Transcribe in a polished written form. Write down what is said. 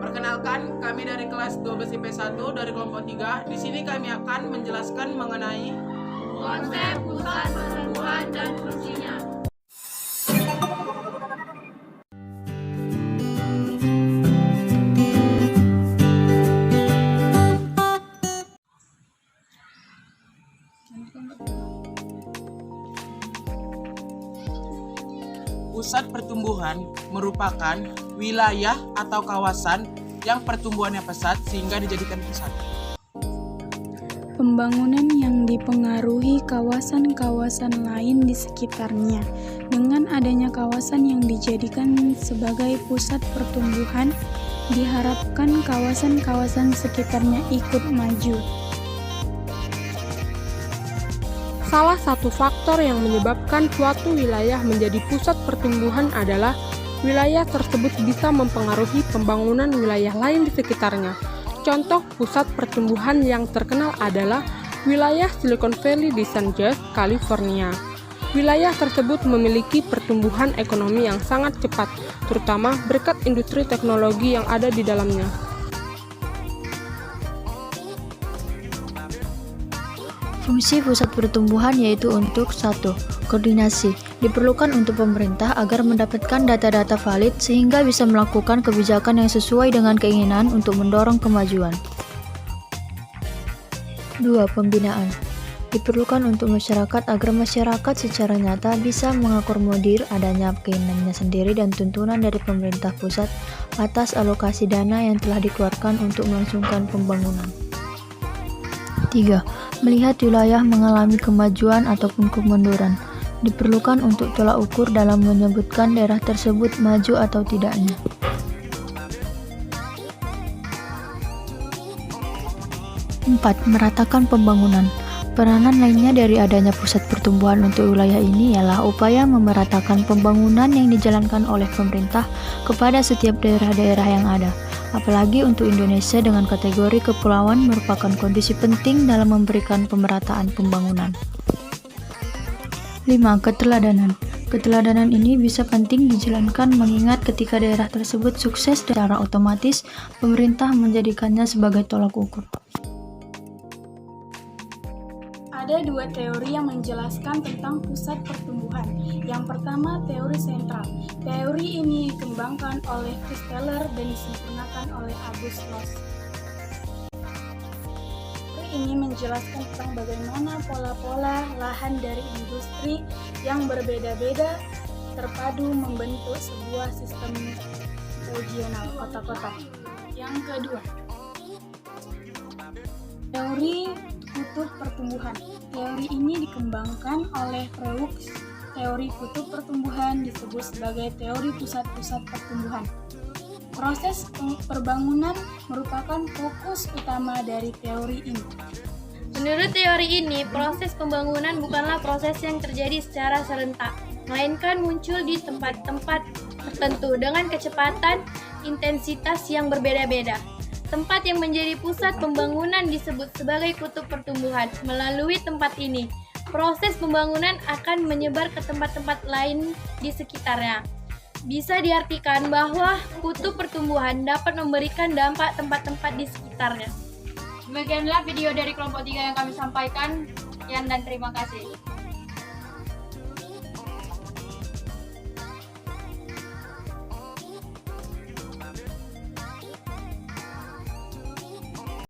Perkenalkan, kami dari kelas 12 IP1 dari kelompok 3. Di sini kami akan menjelaskan mengenai konsep pusat pertumbuhan dan fungsinya. Pusat pertumbuhan merupakan wilayah atau kawasan yang pertumbuhannya pesat sehingga dijadikan pusat. Pembangunan yang dipengaruhi kawasan-kawasan lain di sekitarnya. Dengan adanya kawasan yang dijadikan sebagai pusat pertumbuhan, diharapkan kawasan-kawasan sekitarnya ikut maju. Salah satu faktor yang menyebabkan suatu wilayah menjadi pusat pertumbuhan adalah wilayah tersebut bisa mempengaruhi pembangunan wilayah lain di sekitarnya. Contoh pusat pertumbuhan yang terkenal adalah wilayah Silicon Valley di San Jose, California. Wilayah tersebut memiliki pertumbuhan ekonomi yang sangat cepat, terutama berkat industri teknologi yang ada di dalamnya. Fungsi pusat pertumbuhan yaitu untuk 1. Koordinasi. Diperlukan untuk pemerintah agar mendapatkan data-data valid sehingga bisa melakukan kebijakan yang sesuai dengan keinginan untuk mendorong kemajuan. 2. Pembinaan. Diperlukan untuk masyarakat agar masyarakat secara nyata bisa mengakomodir adanya keinginannya sendiri dan tuntunan dari pemerintah pusat atas alokasi dana yang telah dikeluarkan untuk melangsungkan pembangunan. 3. Melihat wilayah mengalami kemajuan ataupun kemunduran. Diperlukan untuk tolak ukur dalam menyebutkan daerah tersebut maju atau tidaknya. 4. Meratakan pembangunan. Peranan lainnya dari adanya pusat pertumbuhan untuk wilayah ini ialah upaya memeratakan pembangunan yang dijalankan oleh pemerintah kepada setiap daerah-daerah yang ada. Apalagi untuk Indonesia dengan kategori kepulauan merupakan kondisi penting dalam memberikan pemerataan pembangunan. 5. Keteladanan. Keteladanan ini bisa penting dijalankan mengingat ketika daerah tersebut sukses secara otomatis, pemerintah menjadikannya sebagai tolak ukur. Ada dua teori yang menjelaskan tentang pusat pertumbuhan. Yang pertama, teori sentral. Teori ini dikembangkan oleh Chris Taylor dan disempurnakan oleh August Loss. Teori ini menjelaskan tentang bagaimana pola-pola lahan dari industri yang berbeda-beda terpadu membentuk sebuah sistem regional kota-kota. Yang kedua, teori kutub pertumbuhan. Teori ini dikembangkan oleh Preux. Teori kutub pertumbuhan disebut sebagai teori pusat-pusat pertumbuhan. Proses perbangunan merupakan fokus utama dari teori ini. Menurut teori ini, proses pembangunan bukanlah proses yang terjadi secara serentak, melainkan muncul di tempat-tempat tertentu dengan kecepatan intensitas yang berbeda-beda. Tempat yang menjadi pusat pembangunan disebut sebagai kutub pertumbuhan. Melalui tempat ini, proses pembangunan akan menyebar ke tempat-tempat lain di sekitarnya. Bisa diartikan bahwa kutub pertumbuhan dapat memberikan dampak tempat-tempat di sekitarnya. Demikianlah video dari kelompok 3 yang kami sampaikan. Sekian dan terima kasih.